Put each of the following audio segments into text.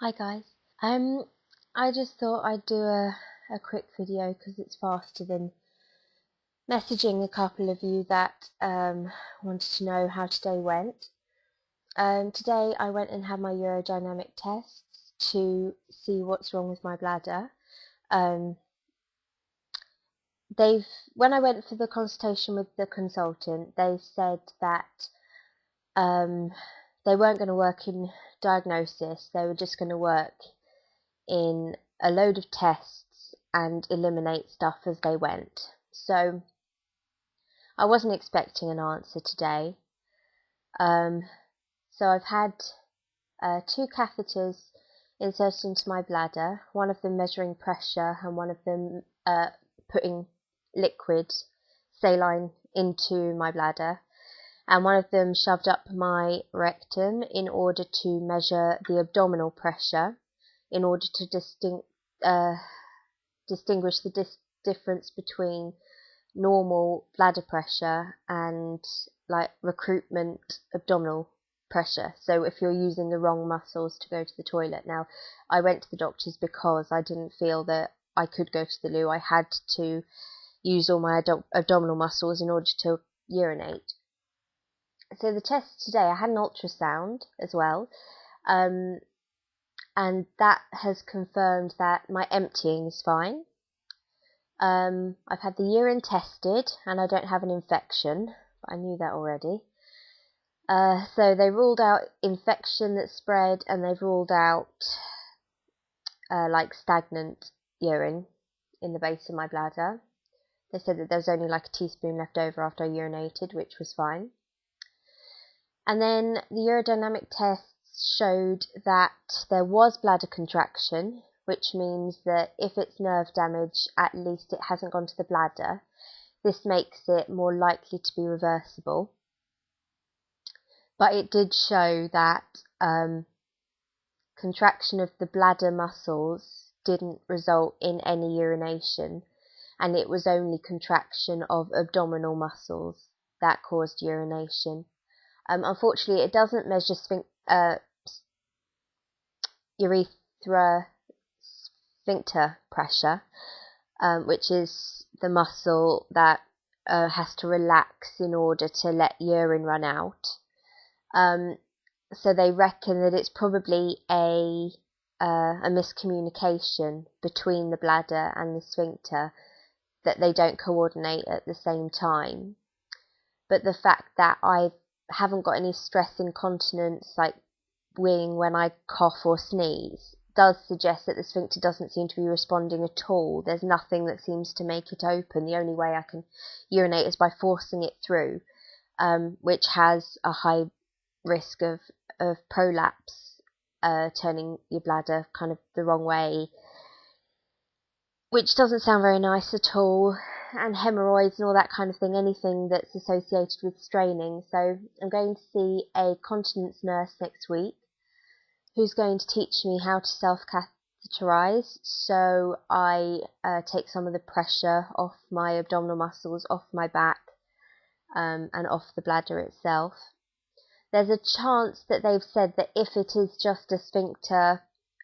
Hi guys. Um, I just thought I'd do a quick video because it's faster than messaging a couple of you that wanted to know how today went. Today I went and had my urodynamic tests to see what's wrong with my bladder. Um, when I went for the consultation with the consultant, they said that um, they weren't going to work in diagnosis. They were just going to work in a load of tests and eliminate stuff as they went. So I wasn't expecting an answer today. So I've had two catheters inserted into my bladder, one of them measuring pressure and one of them putting liquid saline into my bladder, and one of them shoved up my rectum in order to measure the abdominal pressure in order to distinguish the difference between normal bladder pressure and like recruitment abdominal pressure. So if you're using the wrong muscles to go to the toilet. Now, I went to the doctors because I didn't feel that I could go to the loo. I had to use all my abdominal muscles in order to urinate. So the test today, I had an ultrasound as well. And that has confirmed that my emptying is fine. I've had the urine tested and I don't have an infection, but I knew that already. So they ruled out infection that spread, and they've ruled out like stagnant urine in the base of my bladder. They said that there was only like a teaspoon left over after I urinated, which was fine. And then the urodynamic tests showed that there was bladder contraction, which means that if it's nerve damage, at least it hasn't gone to the bladder. This makes it more likely to be reversible. But it did show that contraction of the bladder muscles didn't result in any urination, and it was only contraction of abdominal muscles that caused urination. Unfortunately, it doesn't measure urethra sphincter pressure, which is the muscle that has to relax in order to let urine run out. So they reckon that it's probably a miscommunication between the bladder and the sphincter, that they don't coordinate at the same time. But the fact that I haven't got any stress incontinence, like weeing when I cough or sneeze, does suggest that the sphincter doesn't seem to be responding at all. There's nothing that seems to make it open. The only way I can urinate is by forcing it through, which has a high risk of prolapse, turning your bladder kind of the wrong way, which doesn't sound very nice at all, and hemorrhoids and all that kind of thing, anything that's associated with straining. So I'm going to see a continence nurse next week who's going to teach me how to self-catheterize, so I take some of the pressure off my abdominal muscles, off my back, and off the bladder itself. There's a chance that they've said that if it is just a sphincter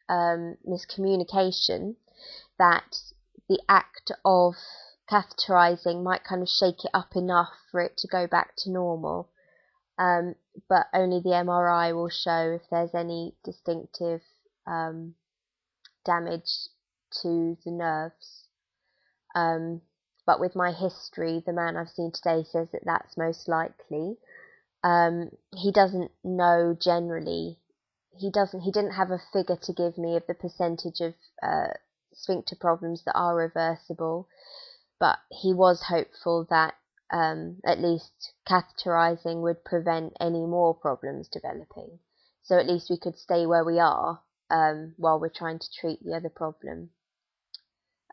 miscommunication, that the act of catheterizing might kind of shake it up enough for it to go back to normal. But only the MRI will show if there's any distinctive damage to the nerves. But with my history, the man I've seen today says that that's most likely. He doesn't know generally. He didn't have a figure to give me of the percentage of sphincter problems that are reversible, but he was hopeful that at least catheterizing would prevent any more problems developing. So at least we could stay where we are while we're trying to treat the other problem.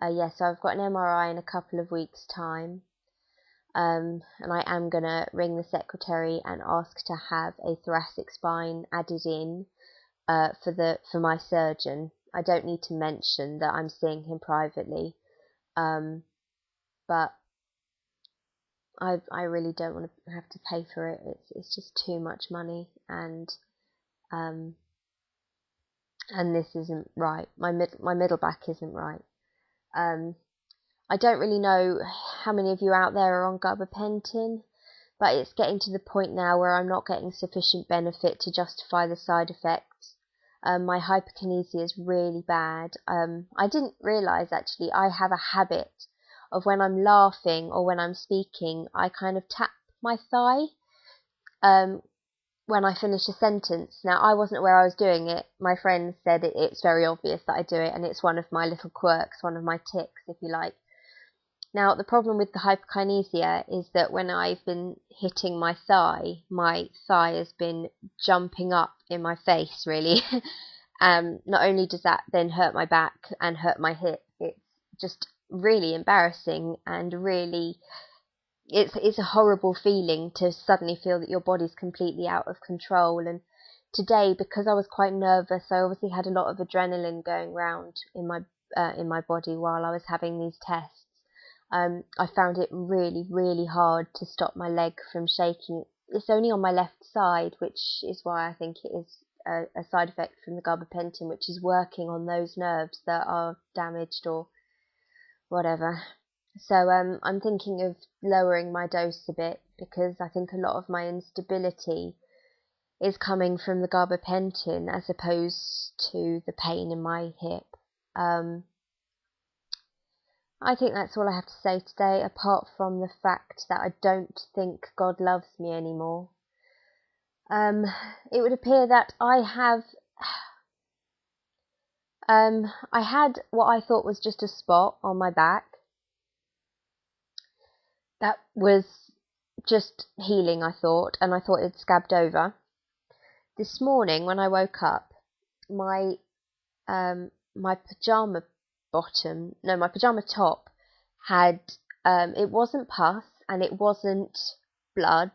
So I've got an MRI in a couple of weeks' time. And I am going to ring the secretary and ask to have a thoracic spine added in for my surgeon. I don't need to mention that I'm seeing him privately, but I really don't want to have to pay for it. It's just too much money, and and this isn't right. My middle back isn't right. I don't really know how many of you out there are on gabapentin, but it's getting to the point now where I'm not getting sufficient benefit to justify the side effects. My hyperkinesia is really bad. I didn't realise actually I have a habit of when I'm laughing or when I'm speaking, I kind of tap my thigh when I finish a sentence. Now, I wasn't aware I was doing it. My friend said it's very obvious that I do it, and it's one of my little quirks, one of my tics, if you like. Now, the problem with the hyperkinesia is that when I've been hitting my thigh has been jumping up in my face, really. Not only does that then hurt my back and hurt my hip, it's just really embarrassing and really, it's a horrible feeling to suddenly feel that your body's completely out of control. And today, because I was quite nervous, I obviously had a lot of adrenaline going round in my body while I was having these tests. I found it really, really hard to stop my leg from shaking. It's only on my left side, which is why I think it is a side effect from the gabapentin, which is working on those nerves that are damaged or whatever. So I'm thinking of lowering my dose a bit, because I think a lot of my instability is coming from the gabapentin as opposed to the pain in my hip. I think that's all I have to say today, apart from the fact that I don't think God loves me anymore. It would appear that I had what I thought was just a spot on my back that was just healing, I thought, and I thought it scabbed over. This morning when I woke up, my pajama top had, it wasn't pus and it wasn't blood.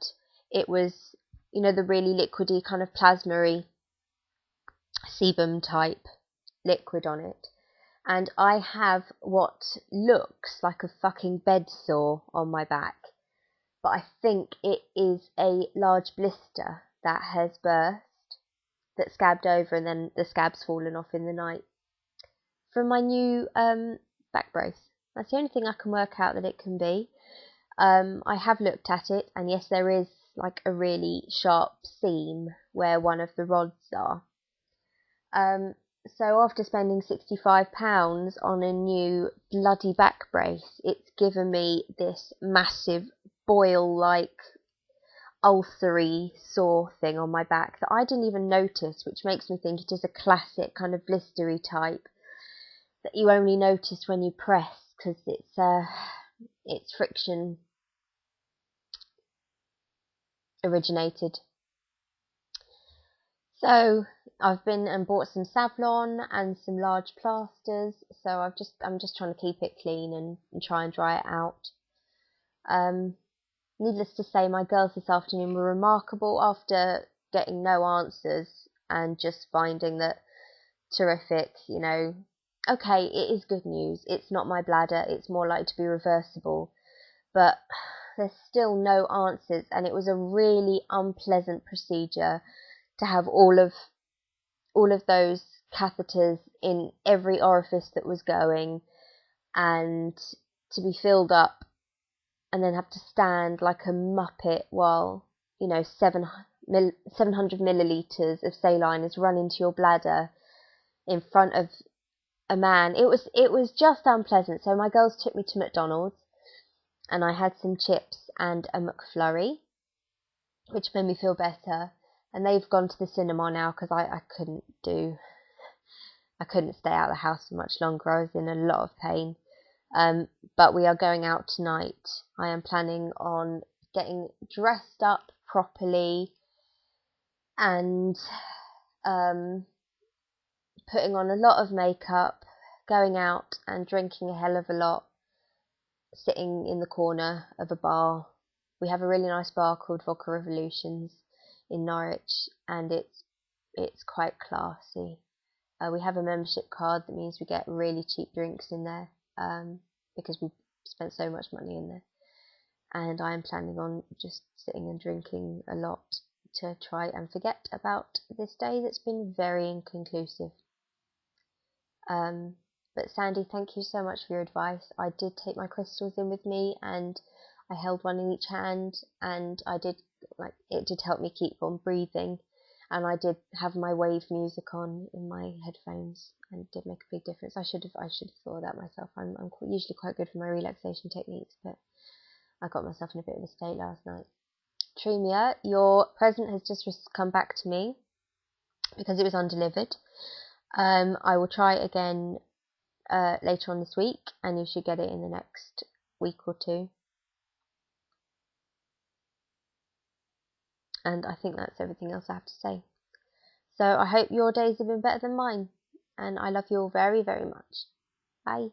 It was, the really liquidy kind of plasma-y sebum type liquid on it. And I have what looks like a fucking bed sore on my back, but I think it is a large blister that has burst, that scabbed over, and then the scab's fallen off in the night from my new back brace. That's the only thing I can work out that it can be. I have looked at it, and yes, there is like a really sharp seam where one of the rods are. So after spending £65 on a new bloody back brace, it's given me this massive boil-like ulcery sore thing on my back that I didn't even notice, which makes me think it is a classic kind of blistery type that you only notice when you press, because it's friction originated. So I've been and bought some Savlon and some large plasters. So I'm just trying to keep it clean and try and dry it out. Needless to say, my girls this afternoon were remarkable after getting no answers and just finding that terrific. Okay, it is good news. It's not my bladder. It's more likely to be reversible, but there's still no answers, and it was a really unpleasant procedure to have all of those catheters in every orifice that was going, and to be filled up and then have to stand like a muppet while 700 millilitres of saline is run into your bladder in front of a man. It was just unpleasant. So my girls took me to McDonald's, and I had some chips and a McFlurry, which made me feel better. And they've gone to the cinema now, because I couldn't stay out of the house for much longer. I was in a lot of pain. But we are going out tonight. I am planning on getting dressed up properly and putting on a lot of makeup, going out and drinking a hell of a lot, sitting in the corner of a bar. We have a really nice bar called Vodka Revolutions in Norwich, and it's quite classy. We have a membership card that means we get really cheap drinks in there, because we spent so much money in there. And I am planning on just sitting and drinking a lot to try and forget about this day that's been very inconclusive. But Sandy, thank you so much for your advice. I did take my crystals in with me, and I held one in each hand, and I did, like, it did help me keep on breathing, and I did have my wave music on in my headphones, and it did make a big difference. I should have thought of that myself. I'm usually quite good for my relaxation techniques, but I got myself in a bit of a state last night. Tremia, your present has just come back to me because it was undelivered. I will try again later on this week, and you should get it in the next week or two. And I think that's everything else I have to say. So I hope your days have been better than mine, and I love you all very, very much. Bye.